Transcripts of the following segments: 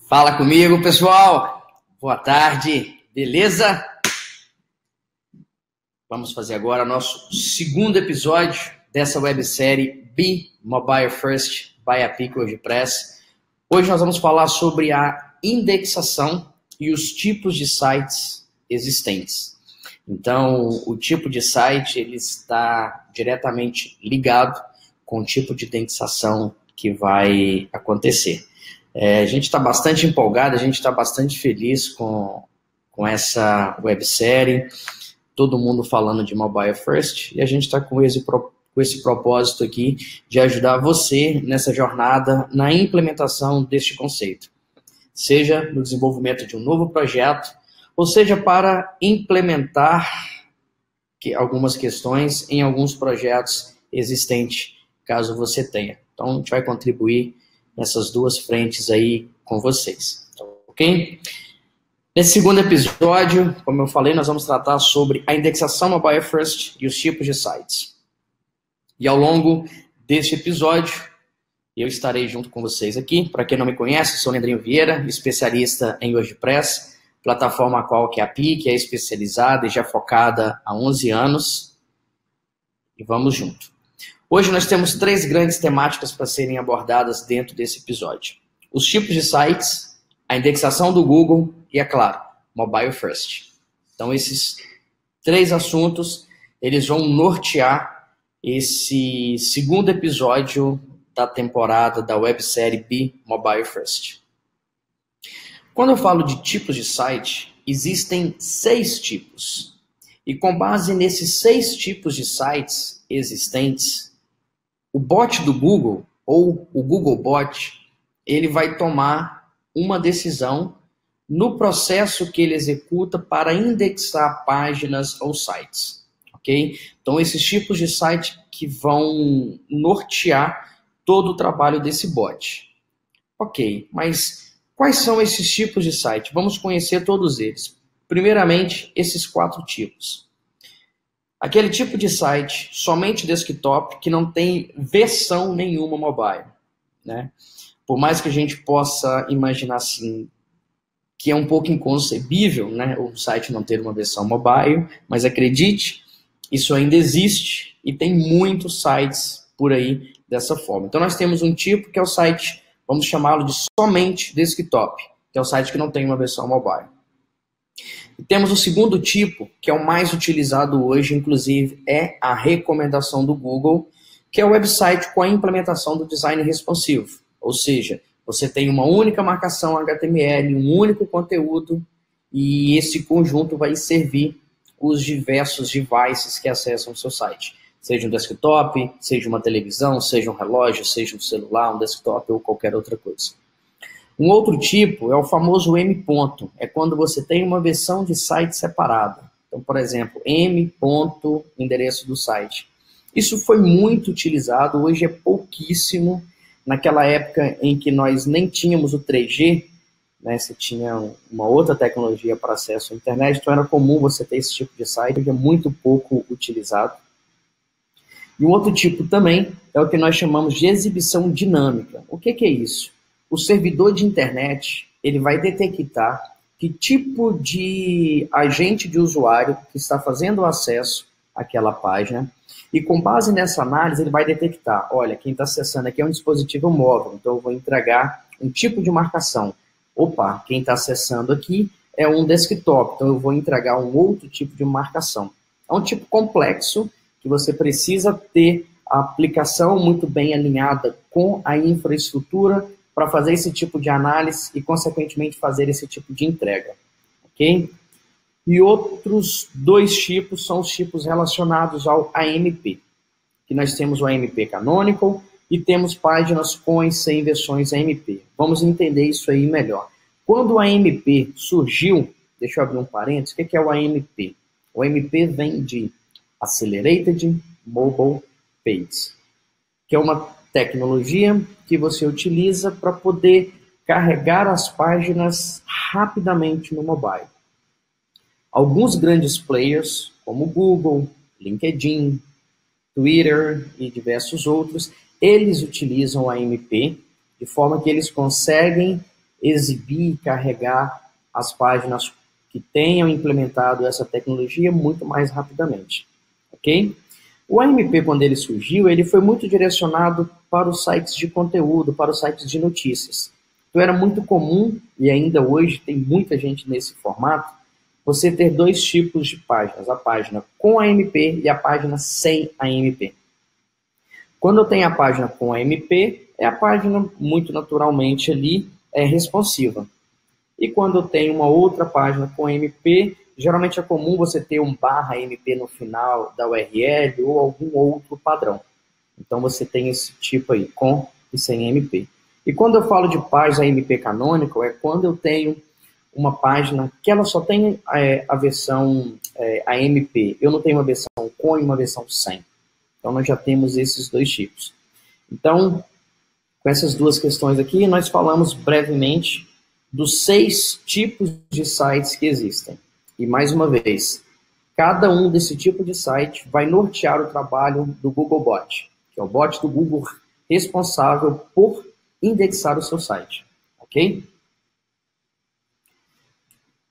Fala comigo, pessoal. Boa tarde, beleza? Vamos fazer agora nosso segundo episódio dessa websérie Be Mobile First by Apic WordPress. Hoje nós vamos falar sobre a indexação e os tipos de sites existentes. Então, o tipo de site ele está diretamente ligado com o tipo de indexação que vai acontecer. A gente está bastante empolgado, a gente está bastante feliz com essa websérie, todo mundo falando de Mobile First, e a gente está com esse propósito aqui de ajudar você nessa jornada, na implementação deste conceito. Seja no desenvolvimento de um novo projeto, ou seja para implementar algumas questões em alguns projetos existentes, caso você tenha. Então, a gente vai contribuir nessas duas frentes aí com vocês, ok? Nesse segundo episódio, como eu falei, nós vamos tratar sobre a indexação Mobile First e os tipos de sites. E ao longo deste episódio, eu estarei junto com vocês aqui. Para quem não me conhece, sou Leandrinho Vieira, especialista em WordPress, plataforma a qual que é a Apic, é especializada e já focada há 11 anos. E vamos junto. Hoje nós temos 3 grandes temáticas para serem abordadas dentro desse episódio. Os tipos de sites, a indexação do Google e, é claro, Mobile First. Então, esses 3 assuntos, eles vão nortear esse segundo episódio da temporada da websérie Be Mobile First. Quando eu falo de tipos de site, existem 6 tipos. E com base nesses 6 tipos de sites existentes, o bot do Google, ou o Googlebot, ele vai tomar uma decisão no processo que ele executa para indexar páginas ou sites, ok? Então, esses tipos de site que vão nortear todo o trabalho desse bot. Ok, mas quais são esses tipos de site? Vamos conhecer todos eles. Primeiramente, esses 4 tipos. Aquele tipo de site somente desktop que não tem versão nenhuma mobile, né? Por mais que a gente possa imaginar assim, que é um pouco inconcebível, né, o site não ter uma versão mobile, mas acredite, isso ainda existe e tem muitos sites por aí dessa forma. Então nós temos um tipo que é o site, vamos chamá-lo de somente desktop, que é o site que não tem uma versão mobile. E temos o segundo tipo, que é o mais utilizado hoje, inclusive é a recomendação do Google, que é o website com a implementação do design responsivo. Ou seja, você tem uma única marcação HTML, um único conteúdo, e esse conjunto vai servir os diversos devices que acessam o seu site. Seja um desktop, seja uma televisão, seja um relógio, seja um celular, um desktop ou qualquer outra coisa. Um outro tipo é o famoso M ponto, é quando você tem uma versão de site separada. Então, por exemplo, M ponto, endereço do site. Isso foi muito utilizado, hoje é pouquíssimo. Naquela época em que nós nem tínhamos o 3G, né, você tinha uma outra tecnologia para acesso à internet, então era comum você ter esse tipo de site, que é muito pouco utilizado. E um outro tipo também é o que nós chamamos de exibição dinâmica. O que é isso? O servidor de internet ele vai detectar que tipo de agente de usuário que está fazendo o acesso àquela página e com base nessa análise ele vai detectar, olha, quem está acessando aqui é um dispositivo móvel, então eu vou entregar um tipo de marcação. Opa, quem está acessando aqui é um desktop, então eu vou entregar um outro tipo de marcação. É um tipo complexo que você precisa ter a aplicação muito bem alinhada com a infraestrutura para fazer esse tipo de análise e, consequentemente, fazer esse tipo de entrega, ok? E outros 2 tipos são os tipos relacionados ao AMP, que nós temos o AMP Canonical e temos páginas com e sem versões AMP. Vamos entender isso aí melhor. Quando o AMP surgiu, deixa eu abrir um parênteses, o que é o AMP? O AMP vem de Accelerated Mobile Pages, que é uma tecnologia que você utiliza para poder carregar as páginas rapidamente no mobile. Alguns grandes players, como Google, LinkedIn, Twitter e diversos outros, eles utilizam a AMP de forma que eles conseguem exibir e carregar as páginas que tenham implementado essa tecnologia muito mais rapidamente, ok? O AMP, quando ele surgiu, ele foi muito direcionado para os sites de conteúdo, para os sites de notícias. Então era muito comum, e ainda hoje tem muita gente nesse formato, você ter dois tipos de páginas, a página com AMP e a página sem AMP. Quando eu tenho a página com AMP, é a página muito naturalmente ali responsiva. E quando eu tenho uma outra página com AMP, geralmente é comum você ter um /AMP no final da URL ou algum outro padrão. Então você tem esse tipo aí, com e sem AMP. E quando eu falo de página AMP canônico, é quando eu tenho uma página que ela só tem a versão AMP. Eu não tenho uma versão com e uma versão sem. Então nós já temos esses dois tipos. Então, com essas duas questões aqui, nós falamos brevemente dos 6 tipos de sites que existem. E mais uma vez, cada um desse tipo de site vai nortear o trabalho do Googlebot, que é o bot do Google responsável por indexar o seu site, ok?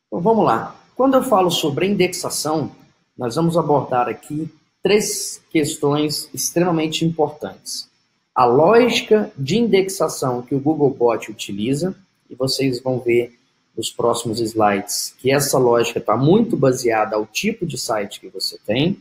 Então vamos lá. Quando eu falo sobre indexação, nós vamos abordar aqui 3 questões extremamente importantes. A lógica de indexação que o Googlebot utiliza, e vocês vão ver nos próximos slides que essa lógica está muito baseada ao tipo de site que você tem.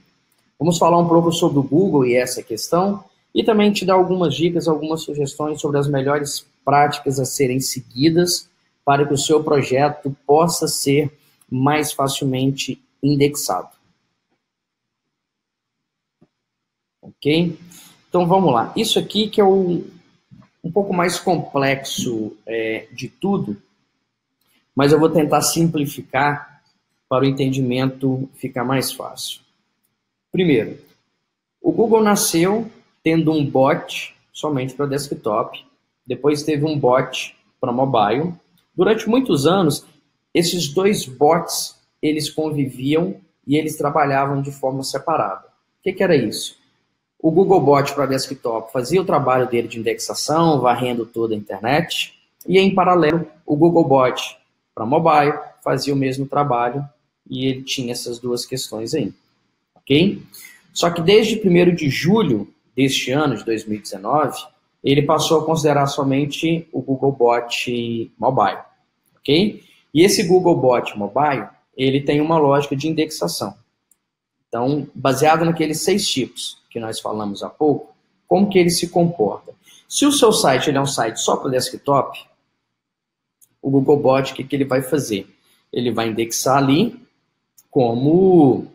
Vamos falar um pouco sobre o Google e essa questão, e também te dar algumas dicas, algumas sugestões sobre as melhores práticas a serem seguidas para que o seu projeto possa ser mais facilmente indexado. Ok? Então vamos lá. Isso aqui que é um pouco mais complexo de tudo, mas eu vou tentar simplificar para o entendimento ficar mais fácil. Primeiro, o Google nasceu tendo um bot somente para desktop, depois teve um bot para mobile. Durante muitos anos, esses dois bots, eles conviviam e eles trabalhavam de forma separada. O que era isso? O Googlebot para desktop fazia o trabalho dele de indexação, varrendo toda a internet, e em paralelo, o Googlebot para mobile fazia o mesmo trabalho, e ele tinha essas duas questões aí, ok? Só que desde 1º de julho deste ano, de 2019, ele passou a considerar somente o Googlebot mobile, ok? E esse Googlebot mobile, ele tem uma lógica de indexação. Então, baseado naqueles 6 tipos que nós falamos há pouco, como que ele se comporta? Se o seu site ele é um site só para desktop, o Googlebot, o que ele vai fazer? Ele vai indexar ali como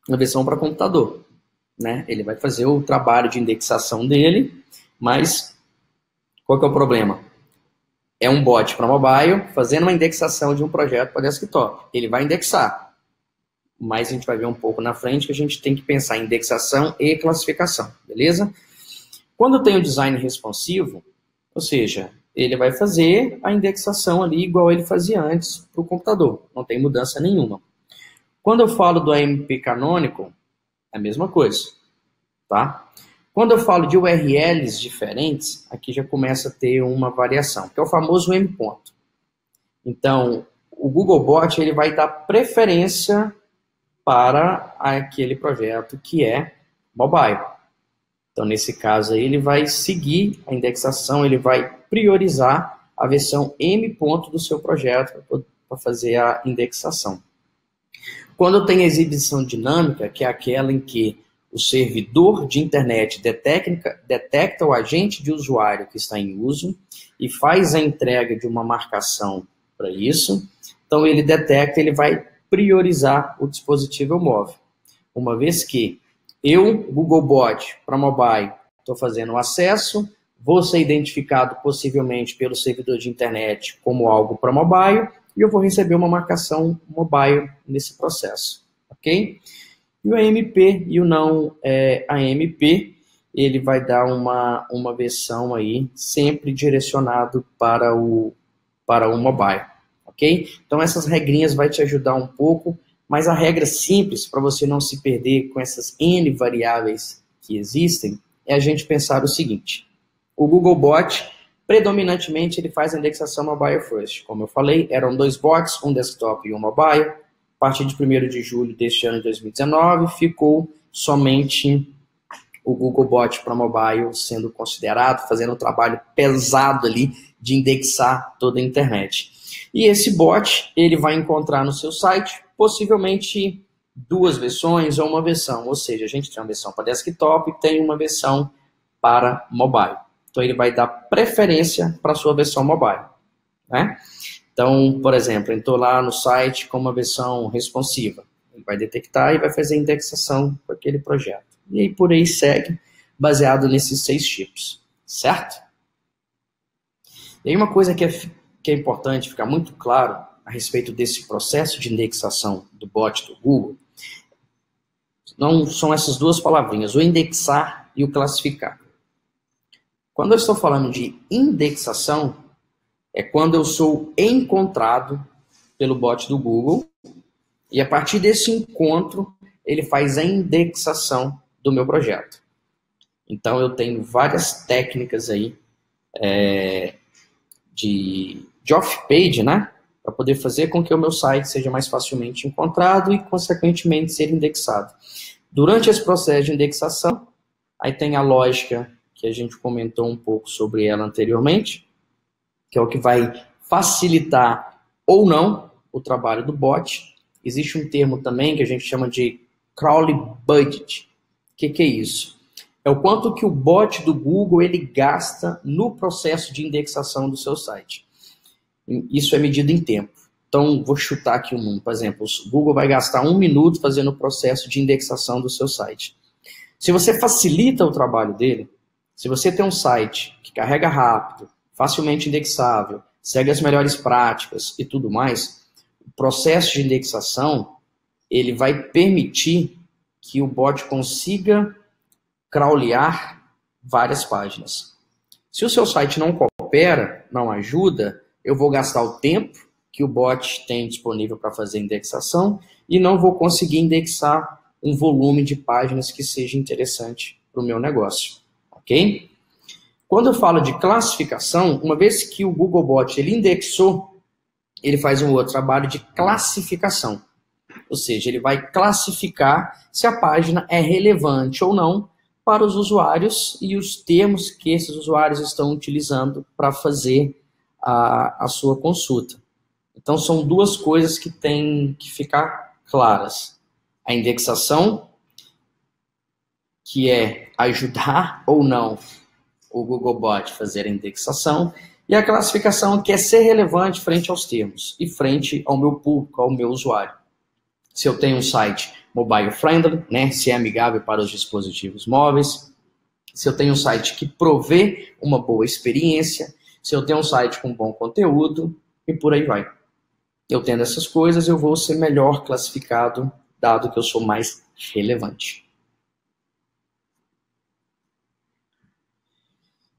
uma versão para computador, né? Ele vai fazer o trabalho de indexação dele, mas qual que é o problema? É um bot para mobile fazendo uma indexação de um projeto para desktop. Ele vai indexar, mas a gente vai ver um pouco na frente que a gente tem que pensar em indexação e classificação, beleza? Quando tem o design responsivo, ou seja, ele vai fazer a indexação ali igual ele fazia antes para o computador, não tem mudança nenhuma. Quando eu falo do AMP canônico, é a mesma coisa, tá? Quando eu falo de URLs diferentes, aqui já começa a ter uma variação, que é o famoso M-ponto. Então, o Googlebot ele vai dar preferência para aquele projeto que é mobile. Então, nesse caso aí, ele vai seguir a indexação, ele vai priorizar a versão M ponto do seu projeto para fazer a indexação. Quando tem a exibição dinâmica, que é aquela em que o servidor de internet detecta o agente de usuário que está em uso e faz a entrega de uma marcação para isso, então ele detecta, ele vai priorizar o dispositivo móvel. Uma vez que eu, Googlebot, para mobile, estou fazendo o acesso, vou ser identificado possivelmente pelo servidor de internet como algo para mobile, e eu vou receber uma marcação mobile nesse processo, ok? E o AMP e o não AMP, ele vai dar uma versão aí sempre direcionado para o mobile, ok? Então essas regrinhas vai te ajudar um pouco, mas a regra simples, para você não se perder com essas N variáveis que existem, é a gente pensar o seguinte: o Googlebot, predominantemente ele faz a indexação mobile first. Como eu falei, eram 2 bots, um desktop e um mobile. A partir de 1º de julho deste ano de 2019, ficou somente o Googlebot para mobile sendo considerado, fazendo um trabalho pesado ali de indexar toda a internet. E esse bot, ele vai encontrar no seu site, possivelmente 2 versões ou uma versão. Ou seja, a gente tem uma versão para desktop e tem uma versão para mobile. Então, ele vai dar preferência para a sua versão mobile, né? Então, por exemplo, eu estou lá no site com uma versão responsiva. Ele vai detectar e vai fazer a indexação para aquele projeto. E aí, por aí segue, baseado nesses 6 tipos, certo? E aí, uma coisa que é importante ficar muito claro a respeito desse processo de indexação do bot do Google, não são essas 2 palavrinhas, o indexar e o classificar. Quando eu estou falando de indexação, é quando eu sou encontrado pelo bot do Google e a partir desse encontro ele faz a indexação do meu projeto. Então eu tenho várias técnicas aí de off-page, né? Para poder fazer com que o meu site seja mais facilmente encontrado e, consequentemente, ser indexado. Durante esse processo de indexação, aí tem a lógica que a gente comentou um pouco sobre ela anteriormente, que é o que vai facilitar ou não o trabalho do bot. Existe um termo também que a gente chama de crawl budget. O que é isso? É o quanto que o bot do Google ele gasta no processo de indexação do seu site. Isso é medido em tempo. Então, vou chutar aqui um número. Por exemplo, o Google vai gastar 1 minuto fazendo o processo de indexação do seu site. Se você facilita o trabalho dele, se você tem um site que carrega rápido, facilmente indexável, segue as melhores práticas e tudo mais, o processo de indexação ele vai permitir que o bot consiga crawlear várias páginas. Se o seu site não coopera, não ajuda, eu vou gastar o tempo que o bot tem disponível para fazer indexação e não vou conseguir indexar um volume de páginas que seja interessante para o meu negócio, ok? Quando eu falo de classificação, uma vez que o Googlebot ele indexou, ele faz um outro trabalho de classificação. Ou seja, ele vai classificar se a página é relevante ou não para os usuários e os termos que esses usuários estão utilizando para fazer a sua consulta. Então, são 2 coisas que têm que ficar claras. A indexação, que é ajudar ou não o Googlebot a fazer a indexação, e a classificação, que é ser relevante frente aos termos e frente ao meu público, ao meu usuário. Se eu tenho um site mobile friendly, né, se é amigável para os dispositivos móveis, se eu tenho um site que provê uma boa experiência, se eu tenho um site com bom conteúdo, e por aí vai. Eu tendo essas coisas, eu vou ser melhor classificado, dado que eu sou mais relevante.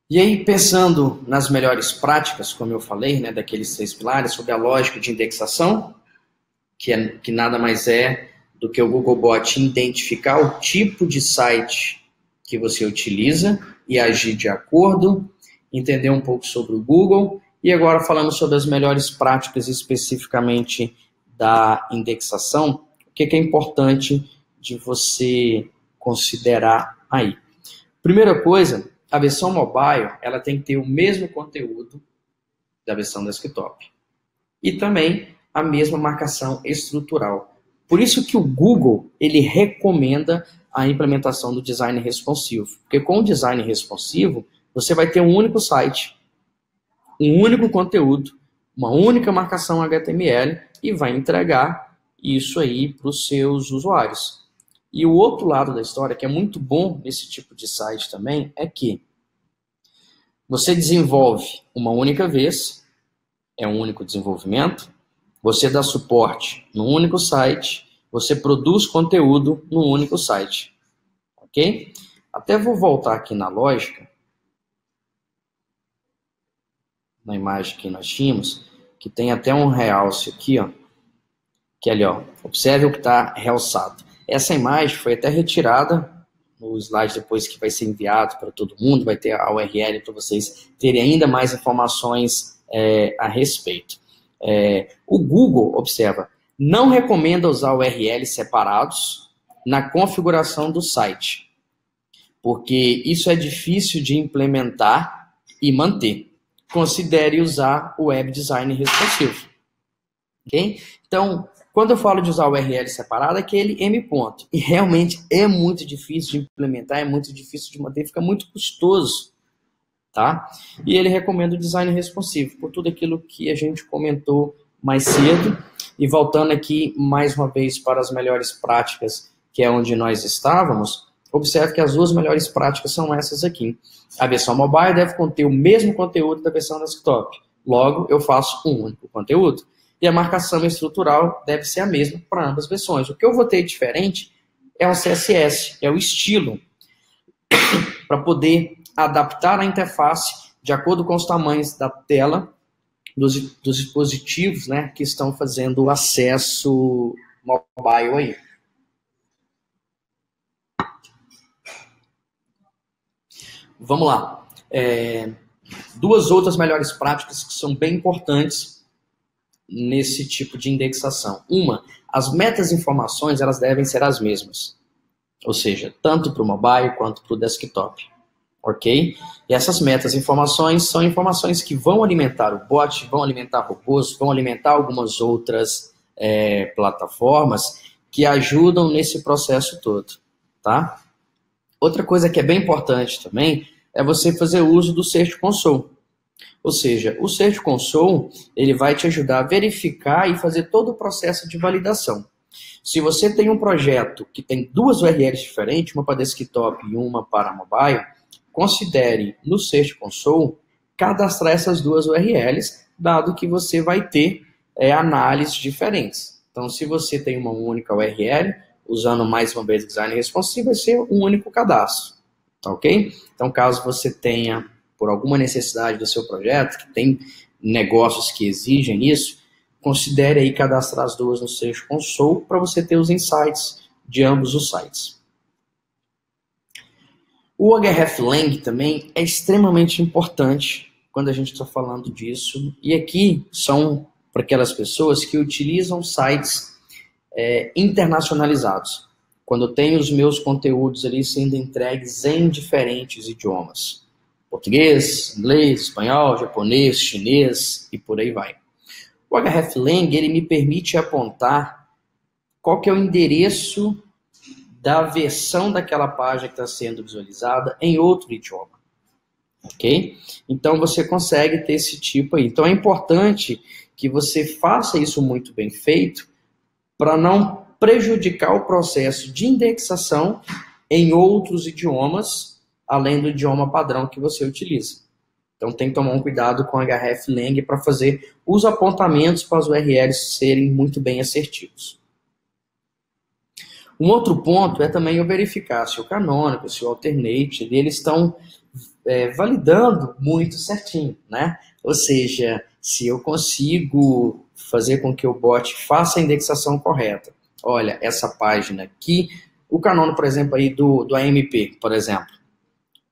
E aí, pensando nas melhores práticas, como eu falei, né, daqueles 6 pilares, sobre a lógica de indexação, que nada mais é do que o Googlebot identificar o tipo de site que você utiliza e agir de acordo, entender um pouco sobre o Google, e agora falando sobre as melhores práticas especificamente da indexação, o que é importante de você considerar aí. Primeira coisa, a versão mobile ela tem que ter o mesmo conteúdo da versão desktop e também a mesma marcação estrutural. Por isso que o Google ele recomenda a implementação do design responsivo, porque com o design responsivo você vai ter um único site, um único conteúdo, uma única marcação HTML e vai entregar isso aí para os seus usuários. E o outro lado da história, que é muito bom nesse tipo de site também, é que você desenvolve uma única vez, é um único desenvolvimento, você dá suporte num único site, você produz conteúdo num único site, ok? Até vou voltar aqui na lógica, na imagem que nós tínhamos, que tem até um realce aqui, ó, que ali, ó, observe o que está realçado. Essa imagem foi até retirada no slide depois que vai ser enviado para todo mundo, vai ter a URL para vocês terem ainda mais informações a respeito. O Google, observa, não recomenda usar URLs separados na configuração do site, porque isso é difícil de implementar e manter. Considere usar o Web Design responsivo. Okay? Então, quando eu falo de usar o URL separado, é aquele M ponto. E realmente é muito difícil de implementar, é muito difícil de manter, fica muito custoso. Tá? E ele recomenda o design responsivo, por tudo aquilo que a gente comentou mais cedo. E voltando aqui mais uma vez para as melhores práticas, que é onde nós estávamos, observe que as duas melhores práticas são essas aqui. A versão mobile deve conter o mesmo conteúdo da versão desktop. Logo, eu faço um único conteúdo. E a marcação estrutural deve ser a mesma para ambas as versões. O que eu vou ter diferente é o CSS, é o estilo, para poder adaptar a interface de acordo com os tamanhos da tela dos dispositivos, né, que estão fazendo o acesso mobile aí. Vamos lá. Duas outras melhores práticas que são bem importantes nesse tipo de indexação. Uma, as metas-informações elas devem ser as mesmas. Ou seja, tanto para o mobile quanto para o desktop. Ok? E essas metas-informações são informações que vão alimentar o bot, vão alimentar robôs, vão alimentar algumas outras plataformas que ajudam nesse processo todo. Tá? Outra coisa que é bem importante também é você fazer uso do Search Console. Ou seja, o Search Console ele vai te ajudar a verificar e fazer todo o processo de validação. Se você tem um projeto que tem duas URLs diferentes, uma para desktop e uma para mobile, considere no Search Console cadastrar essas duas URLs, dado que você vai ter análises diferentes. Então, se você tem uma única URL, usando mais uma vez design responsivo, vai ser um único cadastro. Tá ok? Então, caso você tenha, por alguma necessidade do seu projeto, que tem negócios que exigem isso, considere aí cadastrar as duas no Search Console para você ter os insights de ambos os sites. O hreflang também é extremamente importante quando a gente está falando disso. E aqui são para aquelas pessoas que utilizam sites internacionalizados. Quando eu tenho os meus conteúdos ali sendo entregues em diferentes idiomas. Português, inglês, espanhol, japonês, chinês e por aí vai. O hreflang ele me permite apontar qual que é o endereço da versão daquela página que está sendo visualizada em outro idioma. Ok? Então você consegue ter esse tipo aí. Então é importante que você faça isso muito bem feito para não prejudicar o processo de indexação em outros idiomas, além do idioma padrão que você utiliza. Então tem que tomar um cuidado com o hreflang para fazer os apontamentos para as URLs serem muito bem assertivos. Um outro ponto é também eu verificar se o canônico, se o alternate, eles estão validando muito certinho, né? Ou seja, se eu consigo fazer com que o bot faça a indexação correta. Olha, essa página aqui, o canônico, por exemplo, aí do AMP, por exemplo.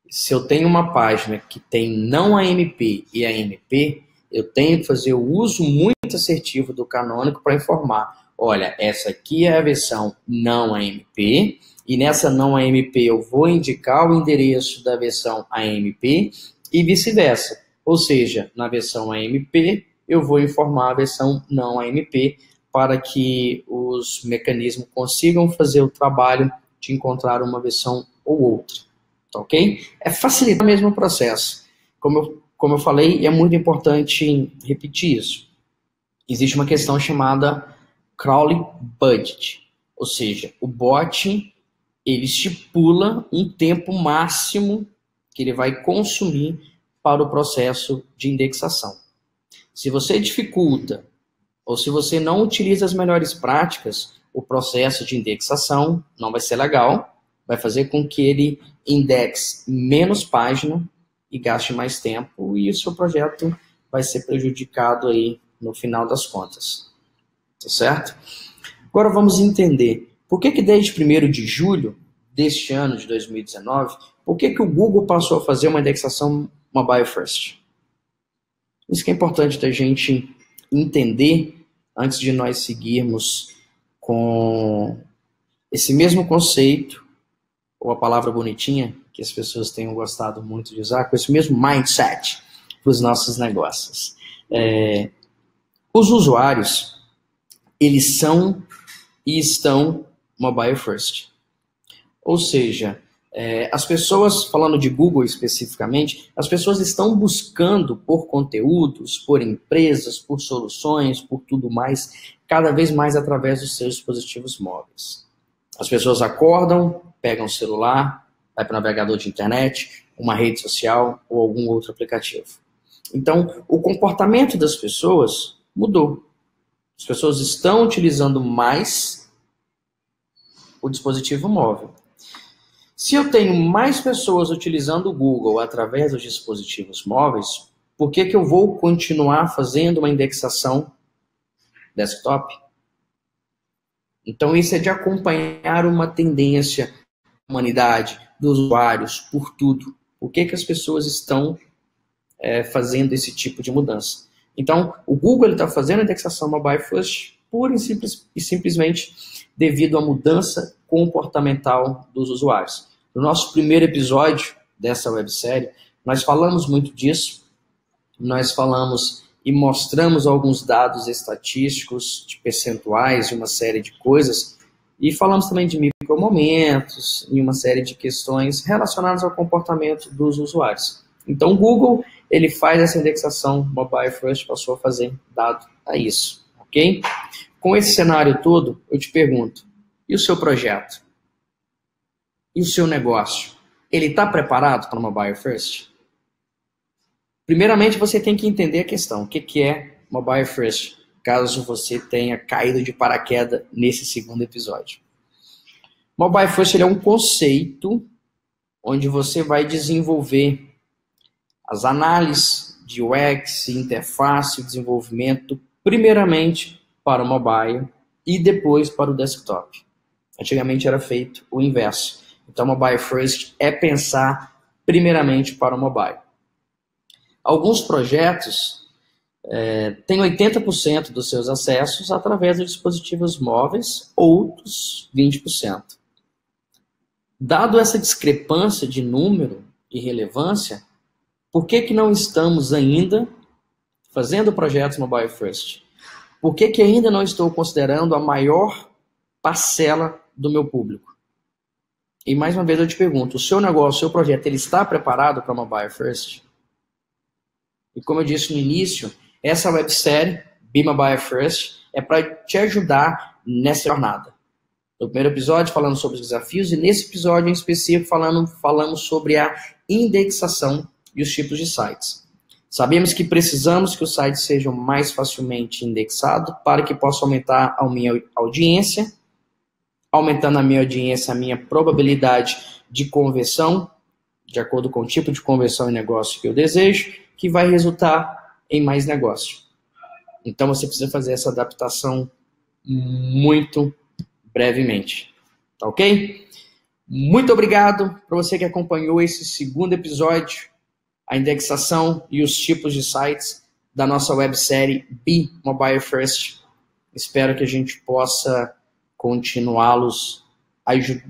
Se eu tenho uma página que tem não AMP e AMP, eu tenho que fazer o uso muito assertivo do canônico para informar. Olha, essa aqui é a versão não AMP, e nessa não AMP eu vou indicar o endereço da versão AMP e vice-versa. Ou seja, na versão AMP eu vou informar a versão não AMP para que os mecanismos consigam fazer o trabalho de encontrar uma versão ou outra. Tá ok? É facilitar mesmo o processo. Como eu falei, é muito importante repetir isso. Existe uma questão chamada crawling budget, ou seja, o bot ele estipula um tempo máximo que ele vai consumir para o processo de indexação. Se você dificulta ou se você não utiliza as melhores práticas, o processo de indexação não vai ser legal, vai fazer com que ele indexe menos página e gaste mais tempo e o seu projeto vai ser prejudicado aí no final das contas. Tá certo? Agora vamos entender por que desde 1º de julho deste ano, de 2019, por que o Google passou a fazer uma indexação mobile first? Isso que é importante da gente entender antes de nós seguirmos com esse mesmo conceito, ou a palavra bonitinha, que as pessoas tenham gostado muito de usar, com esse mesmo mindset para os nossos negócios. Os usuários, eles são e estão mobile first. Ou seja, as pessoas, falando de Google especificamente, as pessoas estão buscando por conteúdos, por empresas, por soluções, por tudo mais, cada vez mais através dos seus dispositivos móveis. As pessoas acordam, pegam o celular, vai para o navegador de internet, uma rede social ou algum outro aplicativo. Então, o comportamento das pessoas mudou. As pessoas estão utilizando mais o dispositivo móvel. Se eu tenho mais pessoas utilizando o Google através dos dispositivos móveis, por que eu vou continuar fazendo uma indexação desktop? Então, isso é de acompanhar uma tendência da humanidade, dos usuários, por tudo. Por que as pessoas estão fazendo esse tipo de mudança? Então, o Google está fazendo a indexação mobile first pura e simplesmente devido à mudança comportamental dos usuários. No nosso primeiro episódio dessa websérie, nós falamos muito disso. Nós falamos e mostramos alguns dados estatísticos, de percentuais, de uma série de coisas, e falamos também de micromomentos e uma série de questões relacionadas ao comportamento dos usuários. Então, o Google, ele faz essa indexação mobile first, passou a fazer dado a isso, ok? Com esse cenário todo, eu te pergunto, e o seu projeto? E o seu negócio? Ele está preparado para o mobile first? Primeiramente, você tem que entender a questão. O que é mobile first? Caso você tenha caído de paraquedas nesse segundo episódio. Mobile first ele é um conceito onde você vai desenvolver as análises de UX, interface, desenvolvimento, primeiramente para o mobile e depois para o desktop. Antigamente era feito o inverso. Então, mobile first é pensar primeiramente para o mobile. Alguns projetos têm 80% dos seus acessos através dos dispositivos móveis, outros 20%. Dado essa discrepância de número e relevância, por que não estamos ainda fazendo projetos mobile first? Por que ainda não estou considerando a maior parcela do meu público? E mais uma vez eu te pergunto, o seu negócio, o seu projeto, ele está preparado para mobile first? E como eu disse no início, essa websérie, Be Mobile First, é para te ajudar nessa jornada. No primeiro episódio, falando sobre os desafios, e nesse episódio em específico, falamos sobre a indexação e os tipos de sites. Sabemos que precisamos que os sites sejam mais facilmente indexados para que possa aumentar a minha audiência, aumentando a minha audiência, a minha probabilidade de conversão, de acordo com o tipo de conversão e negócio que eu desejo, que vai resultar em mais negócio. Então, você precisa fazer essa adaptação muito brevemente. Tá ok? Muito obrigado para você que acompanhou esse segundo episódio, a indexação e os tipos de sites da nossa websérie Be Mobile First. Espero que a gente possa continuá-los,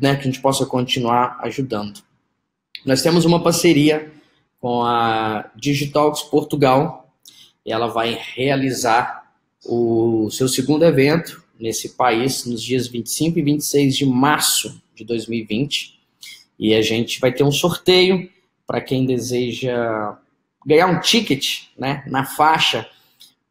né, que a gente possa continuar ajudando. Nós temos uma parceria com a Digitalks Portugal, e ela vai realizar o seu segundo evento nesse país nos dias 25 e 26 de março de 2020, e a gente vai ter um sorteio para quem deseja ganhar um ticket, né, na faixa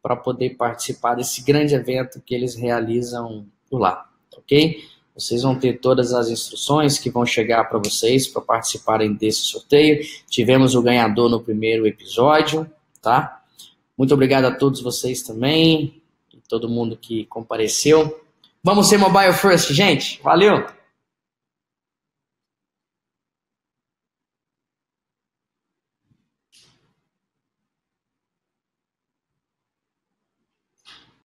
para poder participar desse grande evento que eles realizam por lá, ok? Vocês vão ter todas as instruções que vão chegar para vocês para participarem desse sorteio. Tivemos o ganhador no primeiro episódio, tá? Muito obrigado a todos vocês também, e todo mundo que compareceu. Vamos ser mobile first, gente. Valeu!